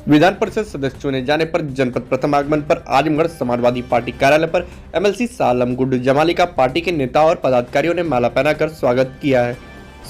विधान परिषद सदस्य चुने जाने पर जनपद प्रथम आगमन पर आजमगढ़ समाजवादी पार्टी कार्यालय पर एमएलसी शाह आलम गुड्डू जमाली का पार्टी के नेताओं और पदाधिकारियों ने माला पहनाकर स्वागत किया है।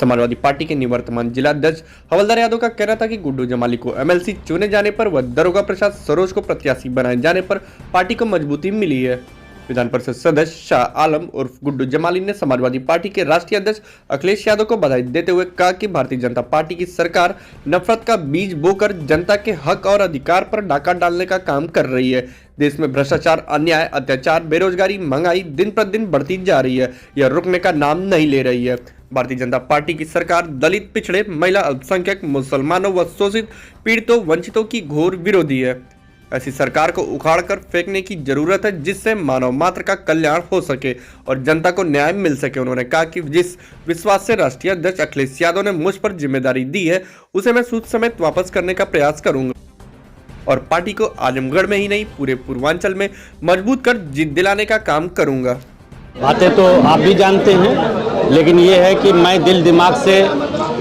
समाजवादी पार्टी के निवर्तमान जिलाध्यक्ष हवलदार यादव का कहना था कि गुड्डू जमाली को एमएलसी चुने जाने पर व दरोगा प्रसाद सरोज को प्रत्याशी बनाए जाने पर पार्टी को मजबूती मिली है। विधान परिषद सदस्य शाह आलम उर्फ गुड्डू जमाली ने समाजवादी पार्टी के राष्ट्रीय अध्यक्ष अखिलेश यादव को बधाई देते हुए कहा कि भारतीय जनता पार्टी की सरकार नफरत का बीज बोकर जनता के हक और अधिकार पर डाका डालने का काम कर रही है। देश में भ्रष्टाचार, अन्याय, अत्याचार, बेरोजगारी, महंगाई दिन प्रतिदिन बढ़ती जा रही है। यह रुकने का नाम नहीं ले रही है। भारतीय जनता पार्टी की सरकार दलित, पिछड़े, महिला, अल्पसंख्यक, मुसलमानों व शोषित, पीड़ितों, वंचितों की घोर विरोधी है। ऐसी सरकार को उखाड़कर फेंकने की जरूरत है जिससे मानव मात्र का कल्याण हो सके और जनता को न्याय मिल सके। उन्होंने कहा कि जिस विश्वास से राष्ट्रीय अध्यक्ष अखिलेश यादव ने मुझ पर जिम्मेदारी दी है उसे मैं सूद समेत वापस करने का प्रयास करूंगा और पार्टी को आजमगढ़ में ही नहीं पूरे पूर्वांचल में मजबूत कर जीत दिलाने का काम करूंगा। बातें तो आप भी जानते हैं, लेकिन ये है कि मैं दिल दिमाग से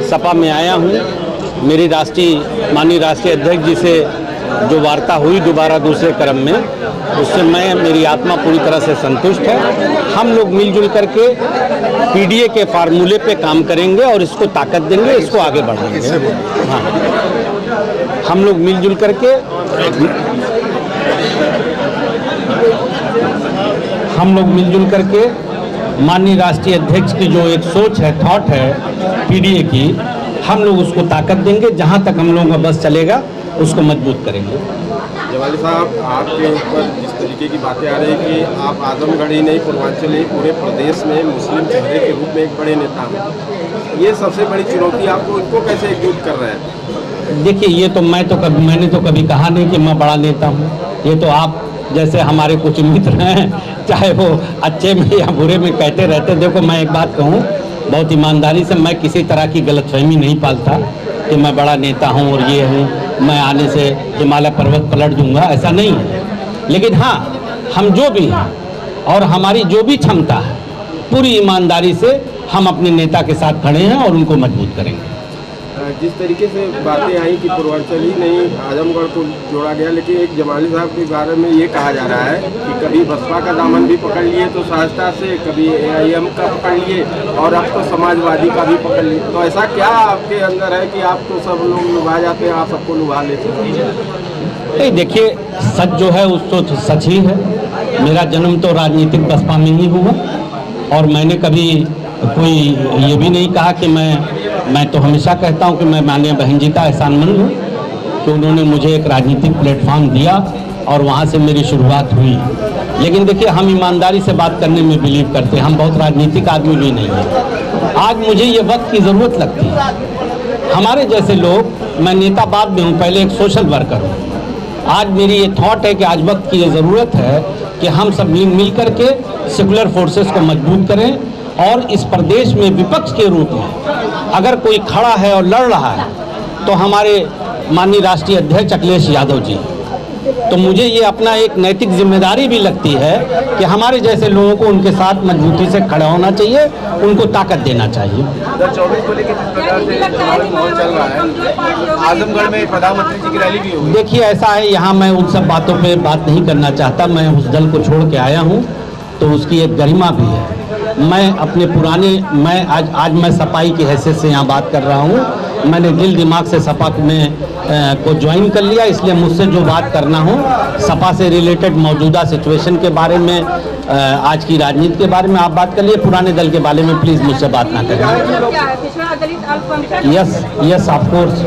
सपा में आया हूँ। मेरी माननीय राष्ट्रीय अध्यक्ष जी से जो वार्ता हुई दोबारा दूसरे क्रम में, उससे मेरी आत्मा पूरी तरह से संतुष्ट है। हम लोग मिलजुल करके पीडीए के फार्मूले पे काम करेंगे और इसको ताकत देंगे, इसको आगे बढ़ाएंगे। हाँ, हम लोग मिलजुल करके माननीय राष्ट्रीय अध्यक्ष की जो एक सोच है, थॉट है पीडीए की, हम लोग उसको ताकत देंगे। जहाँ तक हम लोगों का बस चलेगा उसको मजबूत करेंगे। जमाली साहब, आपके ऊपर जिस तरीके की बातें आ रही कि आप आजमगढ़ ही नहीं पूर्वांचल ही पूरे प्रदेश में मुस्लिम चेहरे के रूप में एक बड़े नेता हैं, ये सबसे बड़ी चुनौती आपको इनको कैसे एकजुट कर रहे हैं? देखिए, ये तो मैंने तो कभी कहा नहीं कि मैं बड़ा नेता हूँ। ये तो आप जैसे हमारे कुछ मित्र हैं, चाहे वो अच्छे में या बुरे में कहते रहते। देखो, मैं एक बात कहूँ बहुत ईमानदारी से, मैं किसी तरह की गलतफहमी नहीं पालता कि मैं बड़ा नेता हूँ और ये हूँ, मैं आने से हिमालय पर्वत पलट दूंगा, ऐसा नहीं है। लेकिन हाँ, हम जो भी हैं और हमारी जो भी क्षमता है, पूरी ईमानदारी से हम अपने नेता के साथ खड़े हैं और उनको मजबूत करेंगे। जिस तरीके से बातें आई कि पूर्वांचल ही नहीं आजमगढ़ को जोड़ा गया, लेकिन एक जमाली साहब के बारे में ये कहा जा रहा है कि कभी बसपा का दामन भी पकड़ लिए तो सहजता से, कभी AIM का पकड़ लिए और अब तो समाजवादी का भी पकड़ लिए। तो ऐसा क्या आपके अंदर है कि आप तो सब लोग लुभा जाते हैं, आप सबको लुभा लेते हैं? देखिए, सच जो है उस तो सच ही है। मेरा जन्म तो राजनीतिक बसपा में ही हुआ और मैंने कभी कोई ये भी नहीं कहा कि मैं तो हमेशा कहता हूं कि मैं माननीय बहन जी का एहसानमंद हूं कि उन्होंने मुझे एक राजनीतिक प्लेटफॉर्म दिया और वहां से मेरी शुरुआत हुई। लेकिन देखिए, हम ईमानदारी से बात करने में बिलीव करते हैं, हम बहुत राजनीतिक आदमी भी नहीं हैं। आज मुझे ये वक्त की ज़रूरत लगती है। हमारे जैसे लोग, मैं नेता बाद में हूँ, पहले एक सोशल वर्कर हूँ। आज मेरी ये थॉट है कि आज वक्त की ये ज़रूरत है कि हम सब मिल करके सेकुलर फोर्सेस को मजबूत करें और इस प्रदेश में विपक्ष के रूप में अगर कोई खड़ा है और लड़ रहा है तो हमारे माननीय राष्ट्रीय अध्यक्ष अखिलेश यादव जी। तो मुझे ये अपना एक नैतिक जिम्मेदारी भी लगती है कि हमारे जैसे लोगों को उनके साथ मजबूती से खड़ा होना चाहिए, उनको ताकत देना चाहिए। 2024 को लेकर जिस प्रकार से माहौल चल रहा है, आजमगढ़ में प्रधानमंत्री जी की रैली भी होगी। देखिए, ऐसा है, यहाँ मैं उन सब बातों पे बात नहीं करना चाहता। मैं उस दल को छोड़ के आया हूँ तो उसकी एक गरिमा भी है। मैं अपने आज मैं सपाई की हैसियत से यहाँ बात कर रहा हूँ। मैंने दिल दिमाग से सपा में को ज्वाइन कर लिया, इसलिए मुझसे जो बात करना हो सपा से रिलेटेड मौजूदा सिचुएशन के बारे में, आज की राजनीति के बारे में आप बात कर लिए। पुराने दल के बारे में प्लीज़ मुझसे बात ना करें। Yes of course.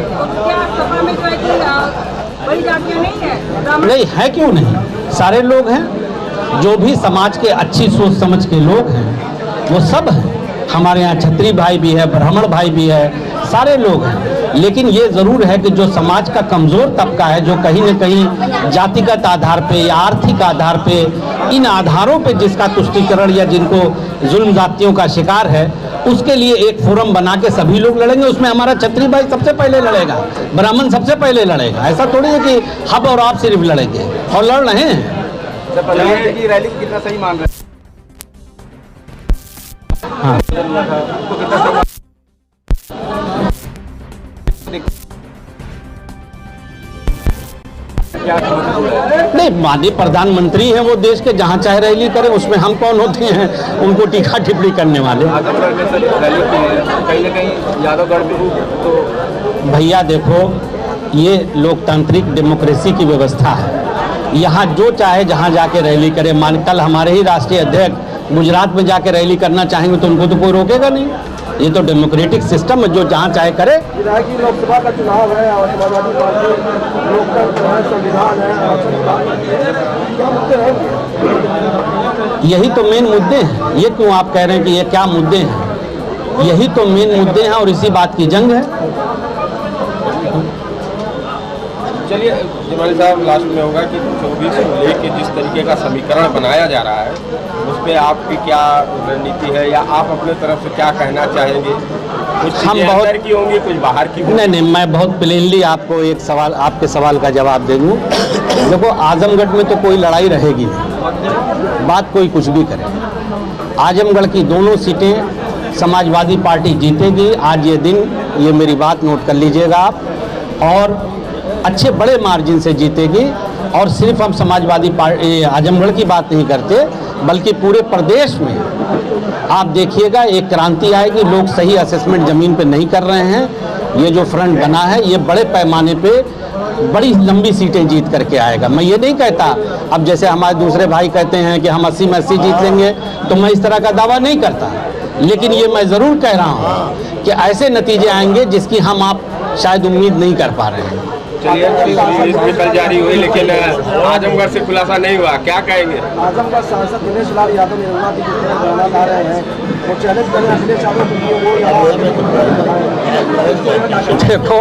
नहीं है, क्यों नहीं, सारे लोग हैं। जो भी समाज के अच्छी सोच समझ के लोग हैं वो सब हैं। हमारे यहाँ क्षत्रिय भाई भी है, ब्राह्मण भाई भी है, सारे लोग हैं। लेकिन ये ज़रूर है कि जो समाज का कमज़ोर तबका है, जो कहीं न कहीं जातिगत आधार पे या आर्थिक आधार पे, इन आधारों पे जिसका तुष्टीकरण या जिनको जुल्म जातियों का शिकार है, उसके लिए एक फोरम बना के सभी लोग लड़ेंगे। उसमें हमारा क्षत्रिय भाई सबसे पहले लड़ेगा, ब्राह्मण सबसे पहले लड़ेगा। ऐसा थोड़ी है कि हम और आप सिर्फ लड़ेंगे, और लड़ रहे हैं। प्रधानमंत्री की रैली को कितना सही मान रहे हैं? हाँ, तो कितना सही क्या? नहीं, माननीय प्रधानमंत्री हैं, वो देश के जहाँ चाहे रैली करें, उसमें हम कौन होते हैं उनको टीका टिप्पणी करने वाले। आजमगढ़ में सर रैली की है, कहीं ना कहीं यादवगढ़ में हो तो भैया देखो, ये लोकतांत्रिक डेमोक्रेसी की व्यवस्था है। यहाँ जो चाहे जहाँ जाके रैली करे। मान कल हमारे ही राष्ट्रीय अध्यक्ष गुजरात में जाके रैली करना चाहेंगे तो उनको तो कोई रोकेगा नहीं। ये तो डेमोक्रेटिक सिस्टम है, जो जहाँ चाहे करे। लोकसभा का चुनाव है और समाजवादी पार्टी लोकतंत्र है, संविधान है, यही तो मेन मुद्दे हैं। ये क्यों आप कह रहे हैं कि ये क्या मुद्दे हैं? यही तो मेन मुद्दे हैं और इसी बात की जंग है। चलिए जमाली साहब, लास्ट में होगा कि 24 को लेके जिस तरीके का समीकरण बनाया जा रहा है उस पर आपकी क्या रणनीति है, या आप अपने तरफ से क्या कहना चाहेंगे? कुछ हम चीजें बहुत अंदर की होंगी, कुछ बाहर की होंगी। नहीं, मैं बहुत प्लेनली आपको एक सवाल, आपके सवाल का जवाब दे दूँ। देखो, आजमगढ़ में तो कोई लड़ाई रहेगी नहीं, बात कोई कुछ भी करे। आजमगढ़ की दोनों सीटें समाजवादी पार्टी जीतेगी। आज ये दिन, ये मेरी बात नोट कर लीजिएगा आप, और अच्छे बड़े मार्जिन से जीतेगी। और सिर्फ हम समाजवादी पार्टी आजमगढ़ की बात नहीं करते, बल्कि पूरे प्रदेश में आप देखिएगा एक क्रांति आएगी। लोग सही असेसमेंट ज़मीन पे नहीं कर रहे हैं। ये जो फ्रंट बना है, ये बड़े पैमाने पे बड़ी लंबी सीटें जीत करके आएगा। मैं ये नहीं कहता, अब जैसे हमारे दूसरे भाई कहते हैं कि हम 80 में 80 जीत लेंगे, तो मैं इस तरह का दावा नहीं करता। लेकिन ये मैं ज़रूर कह रहा हूँ कि ऐसे नतीजे आएंगे जिसकी हम आप शायद उम्मीद नहीं कर पा रहे हैं। चलिए, लिस्ट कल जारी हुई लेकिन आजमगढ़ से खुलासा नहीं हुआ, क्या कहेंगे? आजमगढ़ सांसद दिनेश लाल यादव निर्मला की बयान आ रहे हैं, वो चैलेंज कर रहे हैं अखिलेश यादव को। देखो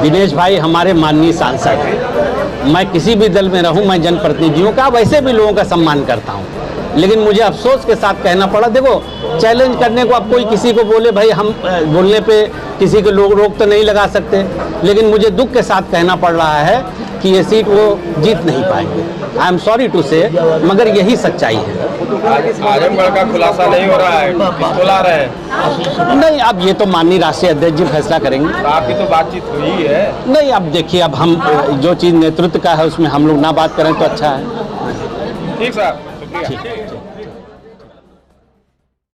दिनेश भाई हमारे माननीय सांसद हैं। मैं किसी भी दल में रहूं, मैं जनप्रतिनिधियों का, वैसे भी लोगों का सम्मान करता हूं। लेकिन मुझे अफसोस के साथ कहना पड़ा। देखो, चैलेंज करने को अब कोई किसी को बोले, भाई हम बोलने पे किसी के लोग रोक तो नहीं लगा सकते, लेकिन मुझे दुख के साथ कहना पड़ रहा है कि ये सीट वो जीत नहीं पाएंगे। आई एम सॉरी टू से, मगर यही सच्चाई है। आजमगढ़ का खुलासा नहीं हो रहा है, किसको ला रहे हैं? नहीं, अब ये तो माननीय राष्ट्रीय अध्यक्ष जी फैसला करेंगे। तो आपकी तो बातचीत हुई है। नहीं, अब देखिए, अब हम जो चीज़ नेतृत्व का है उसमें हम लोग ना बात करें तो अच्छा है। ठीक साहब, शुक्रिया।